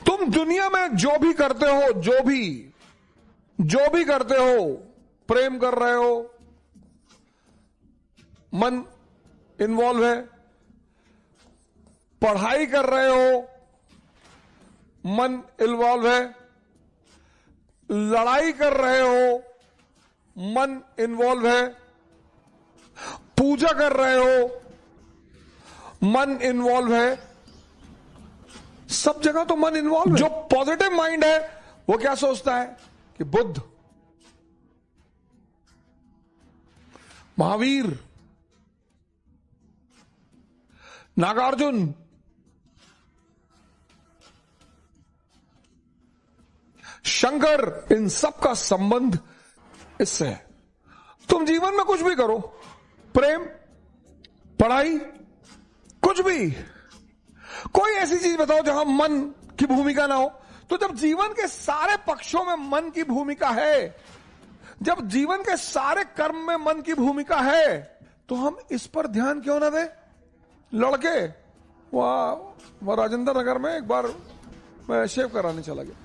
तुम दुनिया में जो भी करते हो, जो भी करते हो, प्रेम कर रहे हो, मन इन्वॉल्व है, पढ़ाई कर रहे हो, मन इन्वॉल्व है, लड़ाई कर रहे हो, मन इन्वॉल्व है, पूजा कर रहे हो, मन इन्वॉल्व है, सब जगह तो मन इन्वॉल्व है। जो पॉजिटिव माइंड है वो क्या सोचता है कि बुद्ध, महावीर, नागार्जुन, शंकर, इन सब का संबंध इससे है। तुम जीवन में कुछ भी करो, प्रेम, पढ़ाई, कुछ भी, कोई ऐसी चीज बताओ जहां मन की भूमिका ना हो। तो जब जीवन के सारे पक्षों में मन की भूमिका है, जब जीवन के सारे कर्म में मन की भूमिका है, तो हम इस पर ध्यान क्यों ना दें? लड़के, वहां राजेंद्र नगर में एक बार मैं शेव कराने चला गया,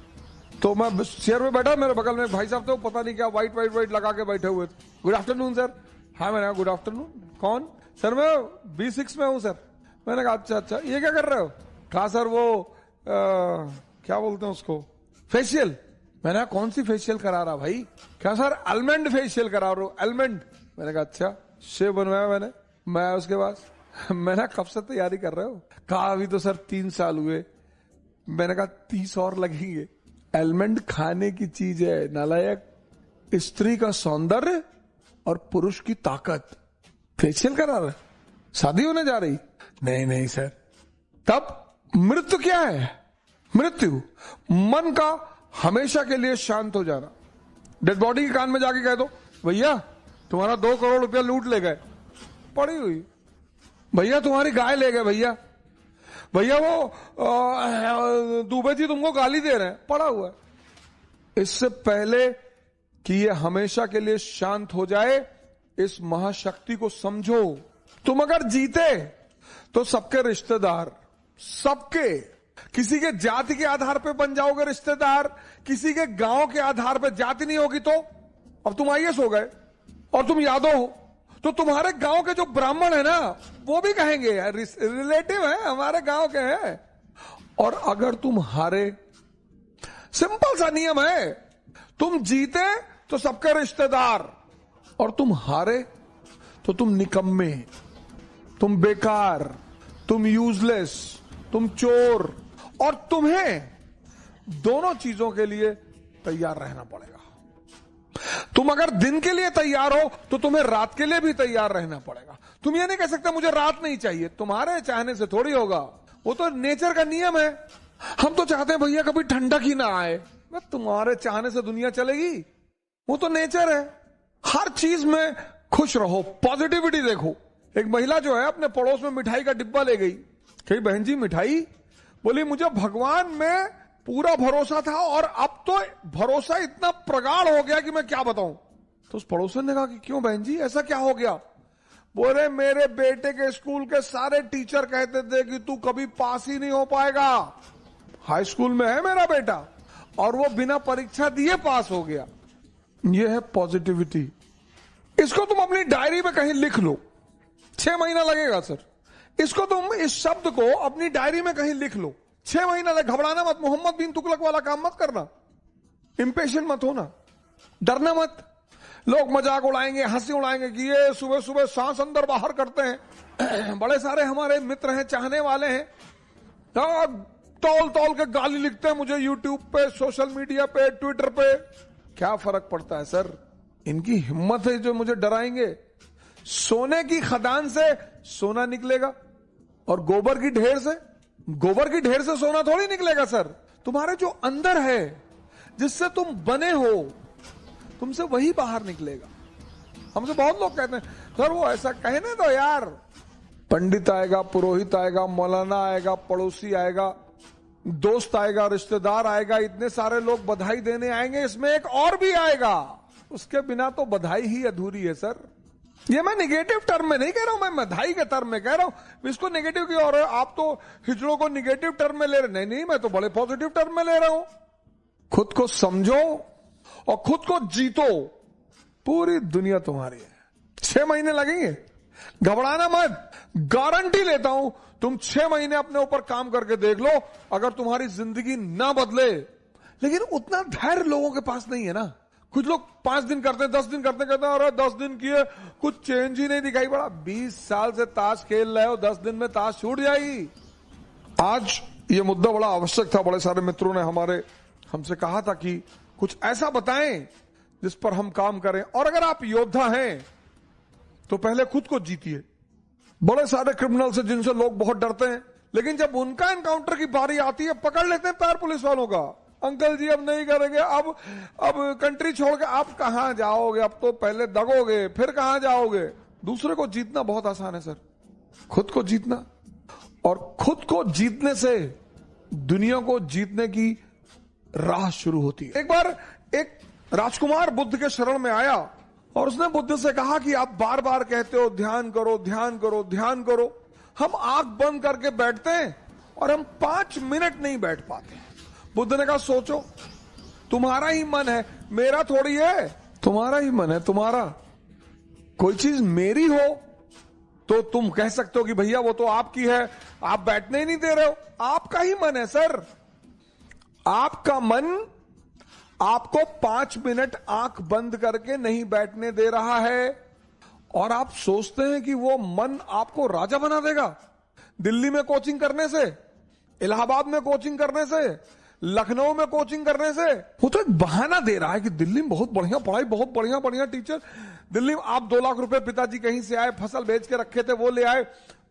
तो मैं चेयर में बैठा, मेरे बगल में एक भाई साहब थे, पता नहीं क्या व्हाइट लगा के बैठे हुए थे। Good afternoon sir. हाँ, मैंने कहा गुड आफ्टरनून। कौन? सर मैं B6 में हूं सर। मैंने कहा अच्छा, ये क्या कर रहे हो? कहा सर वो क्या बोलते हैं उसको, फेशियल। मैंने कहा कौन सी फेशियल करा रहा भाई? क्या सर अलमंड फेशियल करा रहा हूं, अलमंड। मैंने कहा अच्छा, शेव बनवाया मैंने। मैं उसके बाद मैंने कब से तैयारी कर रहे हो? कहा अभी तो सर 3 साल हुए। मैंने कहा 30 और लगेंगे। अलमंड खाने की चीज है नालायक, स्त्री का सौंदर्य और पुरुष की ताकत। फेशियल करा रहा, शादी होने जा रही? नहीं सर। तब मृत्यु क्या है? मृत्यु मन का हमेशा के लिए शांत हो जाना। डेड बॉडी के कान में जाके कह दो भैया तुम्हारा 2 करोड़ रुपया लूट ले गए, पड़ी हुई। भैया तुम्हारी गाय ले गए, भैया वो दुबे जी तुमको गाली दे रहे हैं, पड़ा हुआ है। इससे पहले कि ये हमेशा के लिए शांत हो जाए, इस महाशक्ति को समझो। तुम अगर जीते तो सबके रिश्तेदार, सबके, किसी के जाति के आधार पे बन जाओगे रिश्तेदार, किसी के गांव के आधार पे जाति नहीं होगी तो। अब तुम IAS हो गए और तुम यादव हो, तो तुम्हारे गांव के जो ब्राह्मण है ना, वो भी कहेंगे यार रिलेटिव है, हमारे गांव के हैं। और अगर तुम हारे, सिंपल सा नियम है, तुम जीते तो सबके रिश्तेदार, और तुम हारे तो तुम निकम्मे, तुम बेकार, तुम यूजलेस, तुम चोर। और तुम्हें दोनों चीजों के लिए तैयार रहना पड़ेगा। तुम अगर दिन के लिए तैयार हो तो तुम्हें रात के लिए भी तैयार रहना पड़ेगा। तुम ये नहीं कह सकते मुझे रात नहीं चाहिए, तुम्हारे चाहने से थोड़ी होगा, वो तो नेचर का नियम है। हम तो चाहते हैं भैया कभी ठंडक ही ना आए, तुम्हारे चाहने से दुनिया चलेगी? वो तो नेचर है। हर चीज में खुश रहो, पॉजिटिविटी देखो। एक महिला जो है अपने पड़ोस में मिठाई का डिब्बा ले गई, कही बहन जी मिठाई? बोली मुझे भगवान में पूरा भरोसा था और अब तो भरोसा इतना प्रगाढ़ हो गया कि मैं क्या बताऊं। तो उस पड़ोसन ने कहा कि क्यों बहन जी, ऐसा क्या हो गया? बोले मेरे बेटे के स्कूल के सारे टीचर कहते थे कि तू कभी पास ही नहीं हो पाएगा। हाई स्कूल में है मेरा बेटा और वो बिना परीक्षा दिए पास हो गया। ये है पॉजिटिविटी। इसको तुम अपनी डायरी में कहीं लिख लो। 6 महीना लगेगा सर। इसको तुम, इस शब्द को अपनी डायरी में कहीं लिख लो। 6 महीना लगे। घबराना मत, मोहम्मद बिन तुगलक वाला काम मत करना, इंपेशेंट मत होना, डरना मत। लोग मजाक उड़ाएंगे, हंसी उड़ाएंगे कि ये सुबह सुबह सांस अंदर बाहर करते हैं। बड़े सारे हमारे मित्र हैं, चाहने वाले हैं, तौल तौल के गाली लिखते हैं मुझे यूट्यूब पे, सोशल मीडिया पे, ट्विटर पे। क्या फर्क पड़ता है सर? इनकी हिम्मत है जो मुझे डराएंगे। सोने की खदान से सोना निकलेगा और गोबर की ढेर से सोना थोड़ी निकलेगा सर। तुम्हारे जो अंदर है, जिससे तुम बने हो, तुमसे वही बाहर निकलेगा। हमसे बहुत लोग कहते हैं सर वो ऐसा कहने दो यार। पंडित आएगा, पुरोहित आएगा, मौलाना आएगा, पड़ोसी आएगा, दोस्त आएगा, रिश्तेदार आएगा, इतने सारे लोग बधाई देने आएंगे, इसमें एक और भी आएगा। उसके बिना तो बधाई ही अधूरी है सर। ये मैं निगेटिव टर्म में नहीं कह रहा हूं, मैं बधाई के टर्म में कह रहा हूं। इसको निगेटिव की और आप तो हिजड़ों को निगेटिव टर्म में ले रहे। नहीं नहीं, मैं तो बड़े पॉजिटिव टर्म में ले रहा हूं। खुद को समझो और खुद को जीतो, पूरी दुनिया तुम्हारी है। 6 महीने लगेंगे, घबराना मत। गारंटी लेता हूं, तुम 6 महीने अपने ऊपर काम करके देख लो, अगर तुम्हारी जिंदगी ना बदले। लेकिन उतना धैर्य लोगों के पास नहीं है ना। कुछ लोग 5 दिन करते हैं, 10 दिन करते कहते हैं और 10 दिन किए कुछ चेंज ही नहीं दिखाई पड़ा। 20 साल से ताश खेल रहे हो, 10 दिन में ताश छूट जाएगी। आज ये मुद्दा बड़ा आवश्यक था। बड़े सारे मित्रों ने हमसे कहा था कि कुछ ऐसा बताएं जिस पर हम काम करें। और अगर आप योद्धा हैं तो पहले खुद को जीतिए। बड़े सारे क्रिमिनल से जिनसे लोग बहुत डरते हैं, लेकिन जब उनका एनकाउंटर की बारी आती है पकड़ लेते हैं पैर पुलिस वालों का। अंकल जी अब नहीं करेंगे, अब कंट्री छोड़ के आप कहां जाओगे, अब तो पहले दगोगे फिर कहां जाओगे। दूसरे को जीतना बहुत आसान है सर, खुद को जीतना। और खुद को जीतने से दुनिया को जीतने की राह शुरू होती है। एक बार एक राजकुमार बुद्ध के शरण में आया और उसने बुद्ध से कहा कि आप बार बार कहते हो ध्यान करो ध्यान करो ध्यान करो, हम आंख बंद करके बैठते हैं और हम 5 मिनट नहीं बैठ पाते। बुद्ध ने कहा सोचो, तुम्हारा ही मन है, मेरा थोड़ी है। तुम्हारा ही मन है, तुम्हारा। कोई चीज मेरी हो तो तुम कह सकते हो कि भैया वो तो आपकी है, आप बैठने ही नहीं दे रहे हो। आपका ही मन है सर। आपका मन आपको 5 मिनट आंख बंद करके नहीं बैठने दे रहा है और आप सोचते हैं कि वो मन आपको राजा बना देगा। दिल्ली में कोचिंग करने से, इलाहाबाद में कोचिंग करने से, लखनऊ में कोचिंग करने से वो तो एक बहाना दे रहा है कि दिल्ली में बहुत बढ़िया पढ़ाई, बहुत बढ़िया टीचर। दिल्ली में आप 2 लाख रुपए पिताजी कहीं से आए, फसल बेच के रखे थे वो ले आए।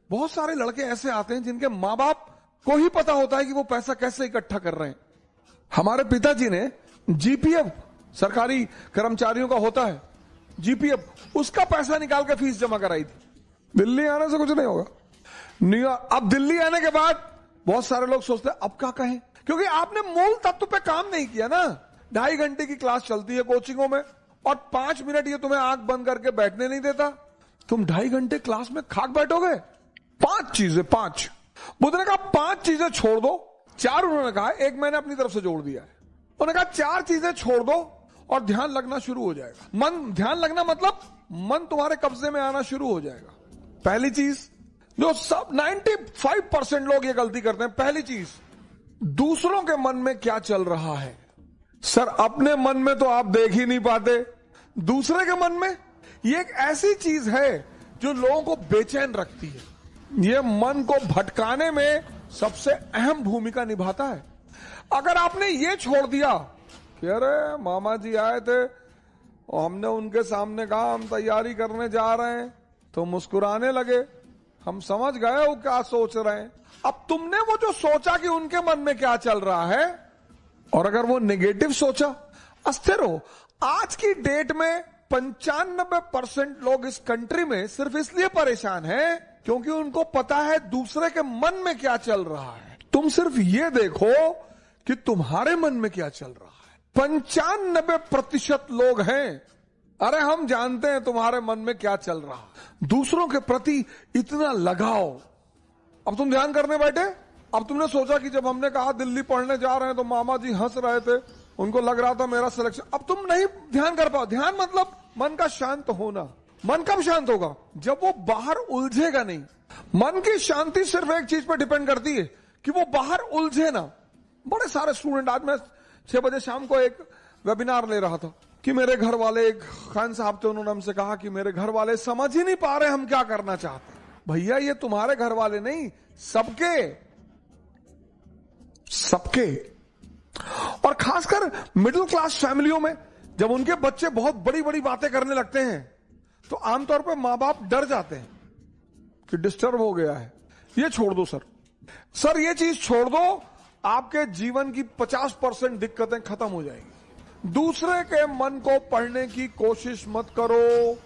बहुत सारे लड़के ऐसे आते हैं जिनके मां बाप को ही पता होता है कि वो पैसा कैसे इकट्ठा कर रहे हैं। हमारे पिताजी ने जीपीएफ, सरकारी कर्मचारियों का होता है जीपीएफ, उसका पैसा निकाल के फीस जमा कराई थी। दिल्ली आने से कुछ नहीं होगा। न्यूयॉर्क, अब दिल्ली आने के बाद बहुत सारे लोग सोचते हैं अब क्या कहें, क्योंकि आपने मूल तत्व पे काम नहीं किया ना। 2.5 घंटे की क्लास चलती है कोचिंगों में और 5 मिनट ये तुम्हें आंख बंद करके बैठने नहीं देता। तुम 2.5 घंटे क्लास में खाक बैठोगे। 5 चीजें, 5 बुद्ध ने कहा 5 चीजें छोड़ दो। 4 उन्होंने कहा, एक मैंने अपनी तरफ से जोड़ दिया है। उन्होंने कहा 4 चीजें छोड़ दो और ध्यान लगना शुरू हो जाएगा। मन, ध्यान लगना मतलब मन तुम्हारे कब्जे में आना शुरू हो जाएगा। पहली चीज जो सब 95% लोग ये गलती करते हैं, पहली चीज दूसरों के मन में क्या चल रहा है। सर अपने मन में तो आप देख ही नहीं पाते, दूसरे के मन में ये एक ऐसी चीज है जो लोगों को बेचैन रखती है। ये मन को भटकाने में सबसे अहम भूमिका निभाता है। अगर आपने ये छोड़ दिया कि अरे मामा जी आए थे और हमने उनके सामने कहा हम तैयारी करने जा रहे हैं, तो मुस्कुराने लगे, हम समझ गए वो क्या सोच रहे हैं। अब तुमने वो जो सोचा कि उनके मन में क्या चल रहा है, और अगर वो नेगेटिव सोचा, अस्थिर हो। आज की डेट में 95% लोग इस कंट्री में सिर्फ इसलिए परेशान हैं क्योंकि उनको पता है दूसरे के मन में क्या चल रहा है। तुम सिर्फ ये देखो कि तुम्हारे मन में क्या चल रहा है। 95% लोग हैं, अरे हम जानते हैं तुम्हारे मन में क्या चल रहा है। दूसरों के प्रति इतना लगाओ। अब तुम ध्यान करने बैठे, अब तुमने सोचा कि जब हमने कहा दिल्ली पढ़ने जा रहे हैं तो मामा जी हंस रहे थे, उनको लग रहा था मेरा सिलेक्शन। अब तुम नहीं ध्यान कर पाओ। ध्यान मतलब मन का शांत होना। मन कब शांत होगा? जब वो बाहर उलझेगा नहीं। मन की शांति सिर्फ एक चीज पर डिपेंड करती है कि वो बाहर उलझे ना। बड़े सारे स्टूडेंट, आज मैं 6 बजे शाम को एक वेबिनार ले रहा था कि मेरे घर वाले, एक खान साहब थे, उन्होंने हमसे कहा कि मेरे घर वाले समझ ही नहीं पा रहे हम क्या करना चाहते हैं। भैया ये तुम्हारे घर वाले नहीं, सबके और खासकर मिडिल क्लास फैमिलियों में जब उनके बच्चे बहुत बड़ी बड़ी बातें करने लगते हैं तो आमतौर पर मां बाप डर जाते हैं कि डिस्टर्ब हो गया है। ये छोड़ दो सर ये चीज छोड़ दो, आपके जीवन की 50% दिक्कतें खत्म हो जाएंगी। दूसरे के मन को पढ़ने की कोशिश मत करो।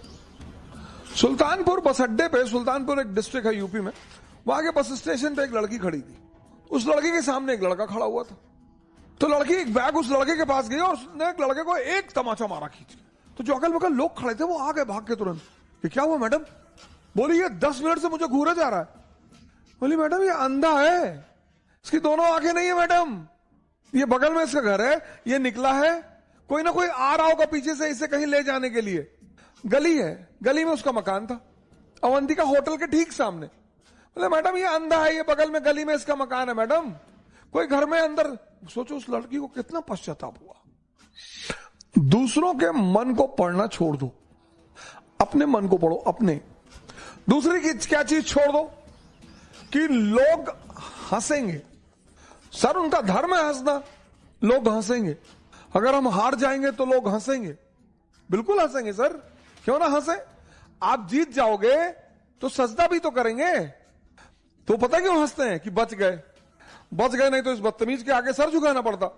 सुल्तानपुर बस अड्डे पे, सुल्तानपुर एक डिस्ट्रिक्ट है यूपी में, वहां के बस स्टेशन पे एक लड़की खड़ी थी। उस लड़की के सामने एक लड़का खड़ा हुआ था। तो लड़की एक बैग उस लड़के के पास गई और उसने एक लड़के को एक तमाचा मारा खींच के। तो जो अगल बगल लोग खड़े थे वो आ गए भाग के तुरंत ये क्या हुआ मैडम? बोली ये 10 मिनट से मुझे घूरा जा रहा है। बोली मैडम ये अंधा है, इसकी दोनों आंखें नहीं है मैडम, ये बगल में इसका घर है, ये निकला है, कोई ना कोई आ रहा होगा पीछे से इसे कहीं ले जाने के लिए। गली है, गली में उसका मकान था, अवंतिका होटल के ठीक सामने। बोले मैडम ये अंधा है, ये बगल में गली में इसका मकान है मैडम, कोई घर में अंदर। सोचो उस लड़की को कितना पश्चाताप हुआ। दूसरों के मन को पढ़ना छोड़ दो, अपने मन को पढ़ो। अपने दूसरी की क्या चीज छोड़ दो कि लोग हंसेंगे। सर उनका धर्म है हंसना, लोग हंसेंगे। अगर हम हार जाएंगे तो लोग हंसेंगे, बिल्कुल हंसेंगे सर, क्यों ना हंसे। आप जीत जाओगे तो सजदा भी तो करेंगे। तो पता क्यों हंसते हैं कि बच गए, बच गए, नहीं तो इस बदतमीज के आगे सर झुकाना पड़ता।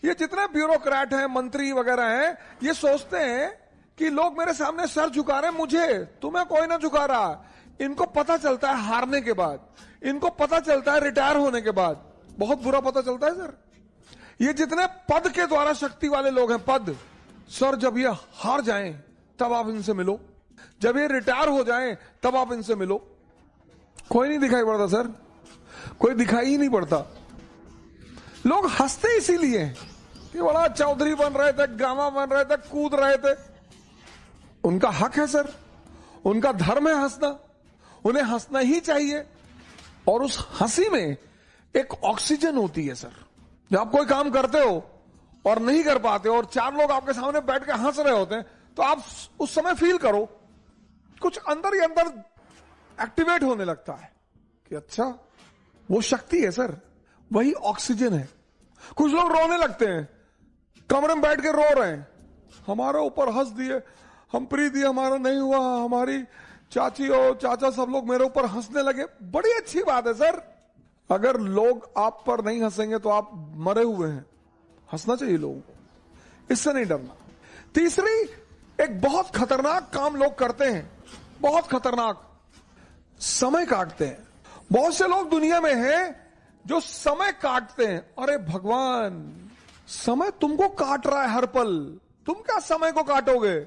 ये जितने ब्यूरोक्रेट हैं, मंत्री वगैरह हैं, ये सोचते हैं कि लोग मेरे सामने सर झुका रहे हैं, मुझे, तुम्हें कोई ना झुका रहा। इनको पता चलता है हारने के बाद, इनको पता चलता है रिटायर होने के बाद, बहुत बुरा पता चलता है सर। ये जितने पद के द्वारा शक्ति वाले लोग हैं, पद, सर जब ये हार जाएं तब आप इनसे मिलो, जब ये रिटायर हो जाएं तब आप इनसे मिलो। कोई नहीं दिखाई पड़ता सर, कोई दिखाई ही नहीं पड़ता। लोग हंसते इसीलिए कि बड़ा चौधरी बन रहे थे, गामा बन रहे थे, कूद रहे थे। उनका हक है सर, उनका धर्म है हंसना, उन्हें हंसना ही चाहिए। और उस हंसी में एक ऑक्सीजन होती है सर। जब आप कोई काम करते हो और नहीं कर पाते और 4 लोग आपके सामने बैठ के हंस रहे होते हैं, तो आप उस समय फील करो कुछ अंदर ही अंदर एक्टिवेट होने लगता है कि अच्छा वो शक्ति है सर, वही ऑक्सीजन है। कुछ लोग रोने लगते हैं, कमरे में बैठ के रो रहे हैं, हमारे ऊपर हंस दिए, हम प्रीति हमारा नहीं हुआ, हमारी चाची और चाचा सब लोग मेरे ऊपर हंसने लगे। बड़ी अच्छी बात है सर, अगर लोग आप पर नहीं हंसेंगे तो आप मरे हुए हैं। हंसना चाहिए लोगों को, इससे नहीं डरना। तीसरी, एक बहुत खतरनाक काम लोग करते हैं, बहुत खतरनाक, समय काटते हैं। बहुत से लोग दुनिया में हैं जो समय काटते हैं। अरे भगवान, समय तुमको काट रहा है हर पल, तुम क्या समय को काटोगे?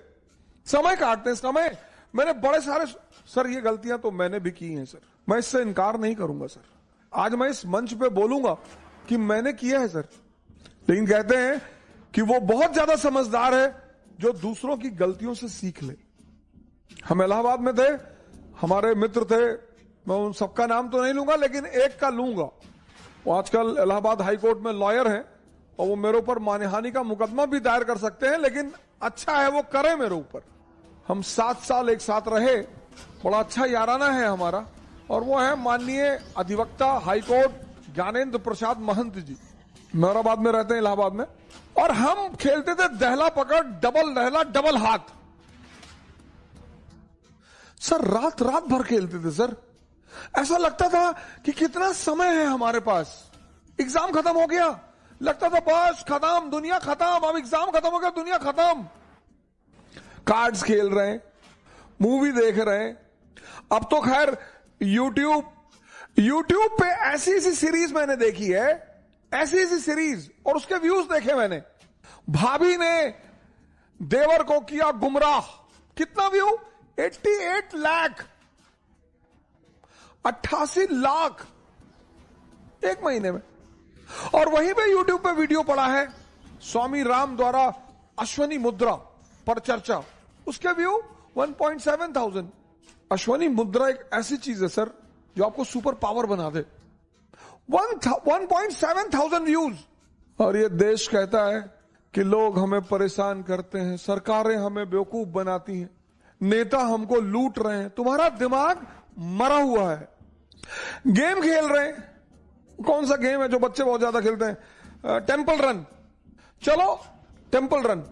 समय काटते हैं, समय। मैंने बड़े सारे, सर ये गलतियां तो मैंने भी की हैं सर, मैं इससे इनकार नहीं करूंगा सर। आज मैं इस मंच पे बोलूंगा कि मैंने किया है सर, लेकिन कहते हैं कि वो बहुत ज्यादा समझदार है जो दूसरों की गलतियों से सीख ले। हम इलाहाबाद में थे, हमारे मित्र थे, मैं उन सबका नाम तो नहीं लूंगा लेकिन एक का लूंगा। वो आजकल इलाहाबाद हाईकोर्ट में लॉयर हैं और वो मेरे ऊपर मानहानि का मुकदमा भी दायर कर सकते हैं, लेकिन अच्छा है वो करे मेरे ऊपर। हम 7 साल एक साथ रहे, बड़ा अच्छा याराना है हमारा, और वो है माननीय अधिवक्ता हाईकोर्ट ज्ञानेंद्र प्रसाद महंत जी, मेहराबाद में रहते हैं, इलाहाबाद में। और हम खेलते थे दहला पकड़, डबल दहला, डबल हाथ। सर रात रात भर खेलते थे सर, ऐसा लगता था कि कितना समय है हमारे पास। एग्जाम खत्म हो गया, लगता था बस खत्म, दुनिया खत्म, अब एग्जाम खत्म हो गया, दुनिया खत्म। कार्ड्स खेल रहे हैं, मूवी देख रहे हैं। अब तो खैर यूट्यूब पे ऐसी ऐसी सीरीज मैंने देखी है, ऐसी ऐसी सीरीज, और उसके व्यूज देखे मैंने। भाभी ने देवर को किया गुमराह, कितना व्यू? 88 लाख, 88 लाख एक महीने में। और वहीं पे यूट्यूब पे वीडियो पड़ा है स्वामी राम द्वारा अश्वनी मुद्रा पर चर्चा, उसके व्यू 1.7,000। अश्वनी मुद्रा एक ऐसी चीज है सर जो आपको सुपर पावर बना दे। 1.7,000 व्यूज। और ये देश कहता है कि लोग हमें परेशान करते हैं, सरकारें हमें बेवकूफ बनाती हैं, नेता हमको लूट रहे हैं। तुम्हारा दिमाग मरा हुआ है। गेम खेल रहे हैं, कौन सा गेम है जो बच्चे बहुत ज्यादा खेलते हैं? Temple run. चलो टेंपल रन,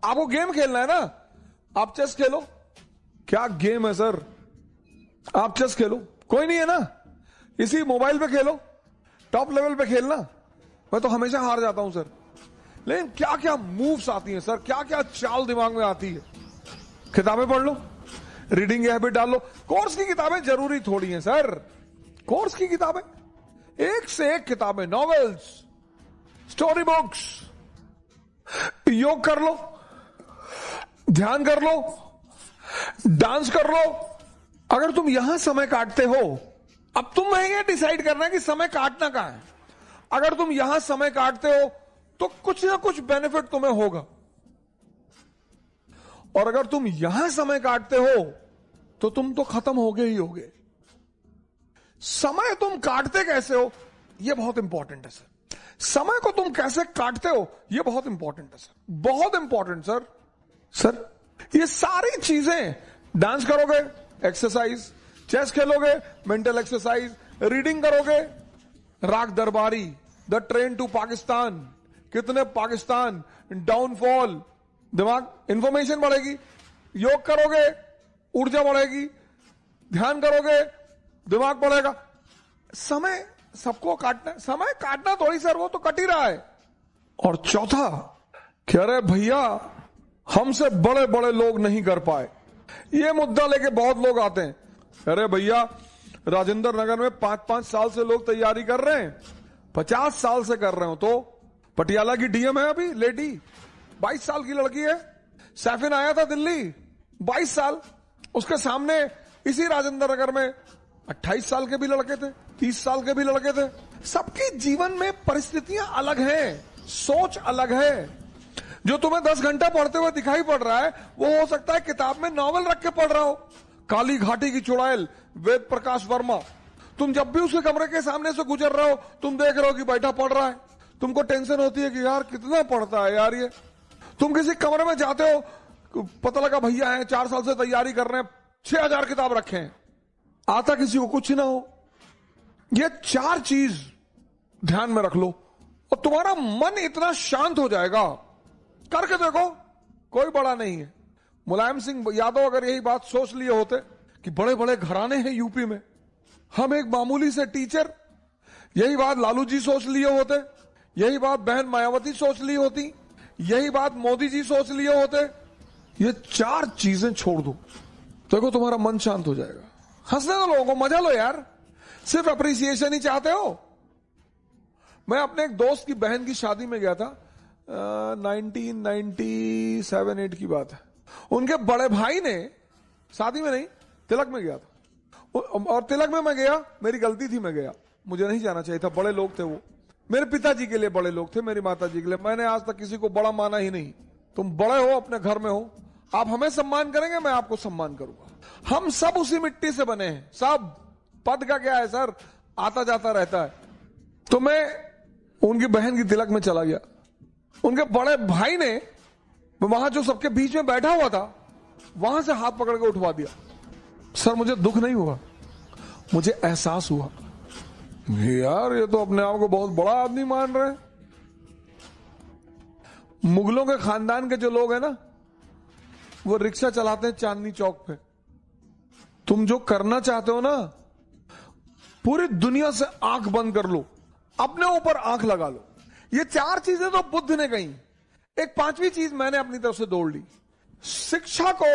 आपको गेम खेलना है ना, आप चेस खेलो। क्या गेम है सर, आप चेस खेलो, कोई नहीं है ना, इसी मोबाइल पे खेलो, टॉप लेवल पे खेलना। मैं तो हमेशा हार जाता हूं सर, लेकिन क्या क्या मूव्स आती हैं सर, क्या क्या चाल दिमाग में आती है। किताबें पढ़ लो, रीडिंग हैबिट डाल लो। कोर्स की किताबें जरूरी थोड़ी हैं सर, कोर्स की किताबें, एक से एक किताबें, नॉवेल्स, स्टोरी बुक्स। योग कर लो, ध्यान कर लो, डांस कर लो। अगर तुम यहां समय काटते हो, अब तुम्हें यह डिसाइड करना है कि समय काटना कहां है। अगर तुम यहां समय काटते हो तो कुछ ना कुछ बेनिफिट तुम्हें होगा, और अगर तुम यहां समय काटते हो तो तुम तो खत्म होगे ही होगे। समय तुम काटते कैसे हो, यह बहुत इंपॉर्टेंट है सर। समय को तुम कैसे काटते हो, यह बहुत इंपॉर्टेंट है सर, बहुत इंपॉर्टेंट सर। सर ये सारी चीजें, डांस करोगे एक्सरसाइज, चेस खेलोगे मेंटल एक्सरसाइज, रीडिंग करोगे राग दरबारी, द ट्रेन टू पाकिस्तान, कितने पाकिस्तान, डाउनफॉल, दिमाग इंफॉर्मेशन बढ़ेगी। योग करोगे ऊर्जा बढ़ेगी, ध्यान करोगे दिमाग बढ़ेगा। समय सबको काटना, समय काटना थोड़ी सर, वो तो कट ही रहा है। और चौथा, कह रहे भैया हमसे बड़े बड़े लोग नहीं कर पाए, ये मुद्दा लेके बहुत लोग आते हैं। अरे भैया राजेंद्र नगर में 5-5 साल से लोग तैयारी कर रहे हैं, 50 साल से कर रहे हो। तो पटियाला की डीएम है अभी लेडी, 22 साल की लड़की है। सैफिन आया था दिल्ली, 22 साल। उसके सामने इसी राजेंद्र नगर में 28 साल के भी लड़के थे, 30 साल के भी लड़के थे। सबके जीवन में परिस्थितियां अलग हैं, सोच अलग है। जो तुम्हें 10 घंटा पढ़ते हुए दिखाई पड़ रहा है, वो हो सकता है किताब में नॉवल रख के पढ़ रहा हो। काली घाटी की चुड़ैल वेद प्रकाश वर्मा, तुम जब भी उसके कमरे के सामने से गुजर रहे हो, तुम देख रहे हो कि बैठा पढ़ रहा है। तुमको टेंशन होती है कि यार कितना पढ़ता है यार ये। तुम किसी कमरे में जाते हो, पता लगा भैया है 4 साल से तैयारी कर रहे हैं, 6000 किताब रखे हैं, आता किसी को कुछ ना हो। ये 4 चीज ध्यान में रख लो और तुम्हारा मन इतना शांत हो जाएगा। करके देखो, कोई बड़ा नहीं है। मुलायम सिंह यादव अगर यही बात सोच लिए होते कि बड़े बड़े घराने हैं यूपी में, हम एक मामूली से टीचर, यही बात लालू जी सोच लिए होते, यही बात बहन मायावती सोच ली होती, यही बात मोदी जी सोच लिए होते। ये 4 चीजें छोड़ दो, देखो तुम्हारा मन शांत हो जाएगा। हंसने दो लोगों को, मजा लो यार। सिर्फ अप्रिसिएशन ही चाहते हो। मैं अपने एक दोस्त की बहन की शादी में गया था, 1997-8 की बात है। उनके बड़े भाई ने, शादी में नहीं तिलक में गया था, और तिलक में मैं गया, मेरी गलती थी, मैं गया, मुझे नहीं जाना चाहिए था। बड़े लोग थे वो, मेरे पिताजी के लिए बड़े लोग थे, मेरी माता जी के लिए। मैंने आज तक किसी को बड़ा माना ही नहीं। तुम बड़े हो, अपने घर में हो, आप हमें सम्मान करेंगे, मैं आपको सम्मान करूंगा। हम सब उसी मिट्टी से बने हैं, सब। पद का क्या है सर, आता जाता रहता है। तो मैं उनकी बहन की तिलक में चला गया। उनके बड़े भाई ने वहां जो सबके बीच में बैठा हुआ था, वहां से हाथ पकड़ के उठवा दिया। सर मुझे दुख नहीं हुआ, मुझे एहसास हुआ यार ये तो अपने आप को बहुत बड़ा आदमी मान रहे हैं। मुगलों के खानदान के जो लोग हैं ना, वो रिक्शा चलाते हैं चांदनी चौक पे। तुम जो करना चाहते हो ना, पूरी दुनिया से आंख बंद कर लो, अपने ऊपर आंख लगा लो। ये 4 चीजें तो बुद्ध ने कही, एक 5वीं चीज मैंने अपनी तरफ से दौड़ ली। शिक्षा को,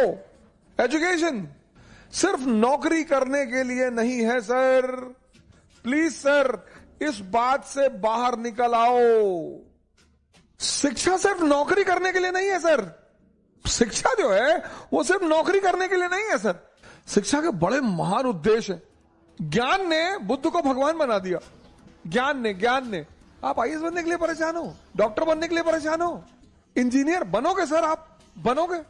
एजुकेशन सिर्फ नौकरी करने के लिए नहीं है सर। प्लीज सर, इस बात से बाहर निकल आओ। शिक्षा सिर्फ नौकरी करने के लिए नहीं है सर। शिक्षा जो है वो सिर्फ नौकरी करने के लिए नहीं है सर। शिक्षा के बड़े महान उद्देश्य हैं। ज्ञान ने बुद्ध को भगवान बना दिया। ज्ञान ने आप आईएएस बनने के लिए परेशान हो, डॉक्टर बनने के लिए परेशान हो, इंजीनियर बनोगे सर, आप बनोगे।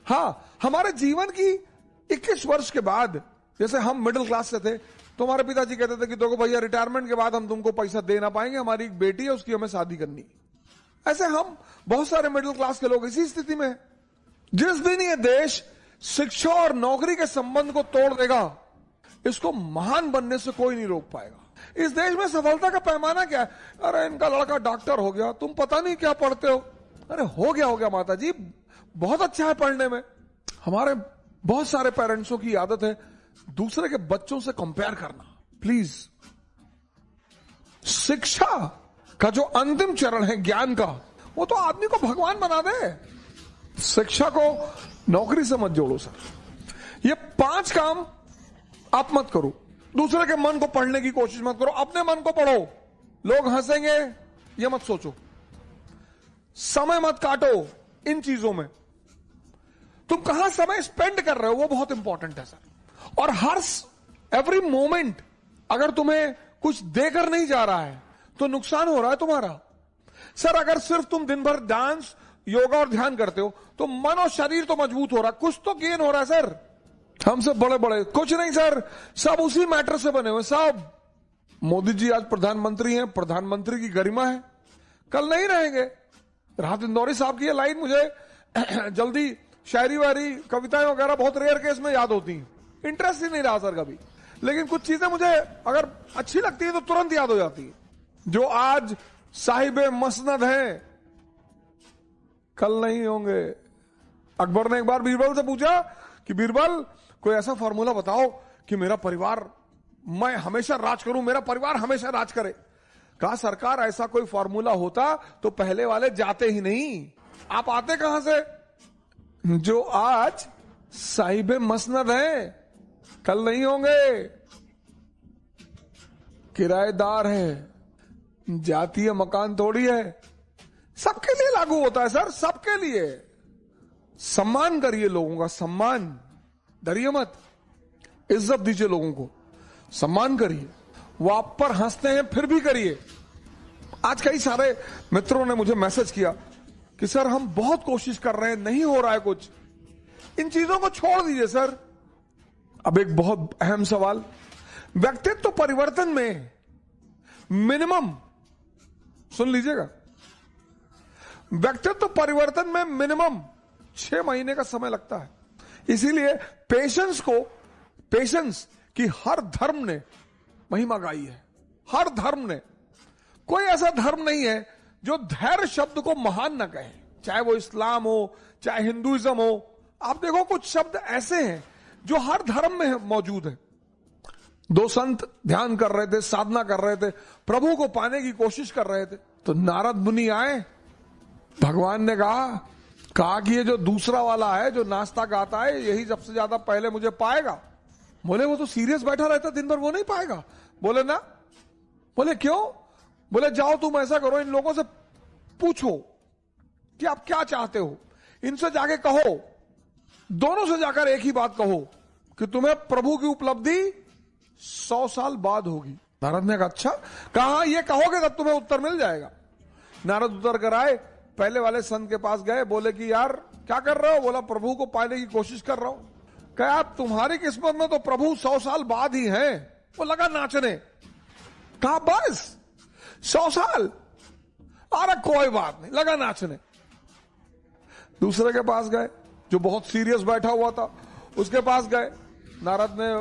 हाँ, हमारे जीवन की 21 वर्ष के बाद, जैसे हम मिडिल क्लास से थे, तो हमारे पिताजी कहते थे कि देखो भैया रिटायरमेंट के बाद हम तुमको पैसा दे ना पाएंगे, हमारी एक बेटी है उसकी हमें शादी करनी। ऐसे हम बहुत सारे मिडिल क्लास के लोग इसी स्थिति में हैं। जिस दिन ये देश शिक्षा और नौकरी के संबंध को तोड़ देगा, इसको महान बनने से कोई नहीं रोक पाएगा। इस देश में सफलता का पैमाना क्या है? अरे इनका लड़का डॉक्टर हो गया, तुम पता नहीं क्या पढ़ते हो। अरे हो गया माता जी, बहुत अच्छा है पढ़ने में। हमारे बहुत सारे पेरेंट्सों की आदत है दूसरे के बच्चों से कंपेयर करना। प्लीज, शिक्षा का जो अंतिम चरण है ज्ञान का, वो तो आदमी को भगवान बना दे। शिक्षा को नौकरी से मत जोड़ो सर। ये 5 काम आप मत करो। दूसरे के मन को पढ़ने की कोशिश मत करो, अपने मन को पढ़ो। लोग हंसेंगे ये मत सोचो। समय मत काटो इन चीजों में। तुम कहां समय स्पेंड कर रहे हो, वो बहुत इंपॉर्टेंट है सर। और हर एवरी मोमेंट अगर तुम्हें कुछ देकर नहीं जा रहा है तो नुकसान हो रहा है तुम्हारा। सर अगर सिर्फ तुम दिन भर डांस, योगा और ध्यान करते हो तो मन और शरीर तो मजबूत हो रहा है, कुछ तो गेन हो रहा है सर। हम सब बड़े बड़े कुछ नहीं सर, सब उसी मैटर से बने हुए सब। मोदी जी आज प्रधानमंत्री हैं, प्रधानमंत्री की गरिमा है, कल नहीं रहेंगे। राहत इंदौरी साहब की ये लाइन मुझे जल्दी शायरी वायरी कविताएं वगैरह बहुत रेयर केस में याद होती हैं, इंटरेस्ट ही नहीं रहा सर कभी, लेकिन कुछ चीजें मुझे अगर अच्छी लगती है तो तुरंत याद हो जाती है। जो आज साहिबे मसनद हैं कल नहीं होंगे। अकबर ने एक बार बीरबल से पूछा कि बीरबल कोई ऐसा फॉर्मूला बताओ कि मेरा परिवार, मैं हमेशा राज करूं, मेरा परिवार हमेशा राज करे। कहा सरकार ऐसा कोई फॉर्मूला होता तो पहले वाले जाते ही नहीं, आप आते कहां से? जो आज साहिबे मसनद हैं कल नहीं होंगे, किराएदार है, जातीय मकान थोड़ी है, सबके लिए लागू होता है सर, सबके लिए। सम्मान करिए लोगों का, सम्मान, डरिए मत, इज्जत दीजिए लोगों को, सम्मान करिए। वो आप पर हंसते हैं फिर भी करिए। आज कई सारे मित्रों ने मुझे मैसेज किया कि सर हम बहुत कोशिश कर रहे हैं, नहीं हो रहा है कुछ। इन चीजों को छोड़ दीजिए सर। अब एक बहुत अहम सवाल, व्यक्तित्व परिवर्तन में मिनिमम, सुन लीजिएगा, व्यक्तित्व परिवर्तन में मिनिमम 6 महीने का समय लगता है। इसीलिए पेशेंस की हर धर्म ने महिमा गाई है, हर धर्म ने। कोई ऐसा धर्म नहीं है जो धैर्य शब्द को महान न कहे, चाहे वो इस्लाम हो, चाहे हिंदुइज्म हो। आप देखो कुछ शब्द ऐसे हैं जो हर धर्म में मौजूद है। 2 संत ध्यान कर रहे थे, साधना कर रहे थे, प्रभु को पाने की कोशिश कर रहे थे, तो नारद मुनि आए। भगवान ने कहा कि ये जो दूसरा वाला है जो नाचता गाता है यही सबसे ज्यादा पहले मुझे पाएगा। बोले वो तो सीरियस बैठा रहता दिन भर, वो नहीं पाएगा। बोले ना। बोले क्यों? बोले जाओ तुम ऐसा करो, इन लोगों से पूछो कि आप क्या चाहते हो, इनसे जाके कहो, दोनों से जाकर एक ही बात कहो कि तुम्हें प्रभु की उपलब्धि 100 साल बाद होगी। नारद ने कहा अच्छा, कहा ये कहोगे तब तुम्हें उत्तर मिल जाएगा। नारद उतर कर आए, पहले वाले संत के पास गए, बोले कि यार क्या कर रहे हो? बोला प्रभु को पाने की कोशिश कर रहा हूं। कहा तुम्हारी किस्मत में तो प्रभु 100 साल बाद ही है। वो लगा नाचने। कहा बस 100 साल? अरे कोई बात नहीं, लगा नाचने। दूसरे के पास गए जो बहुत सीरियस बैठा हुआ था, उसके पास गए। नारद ने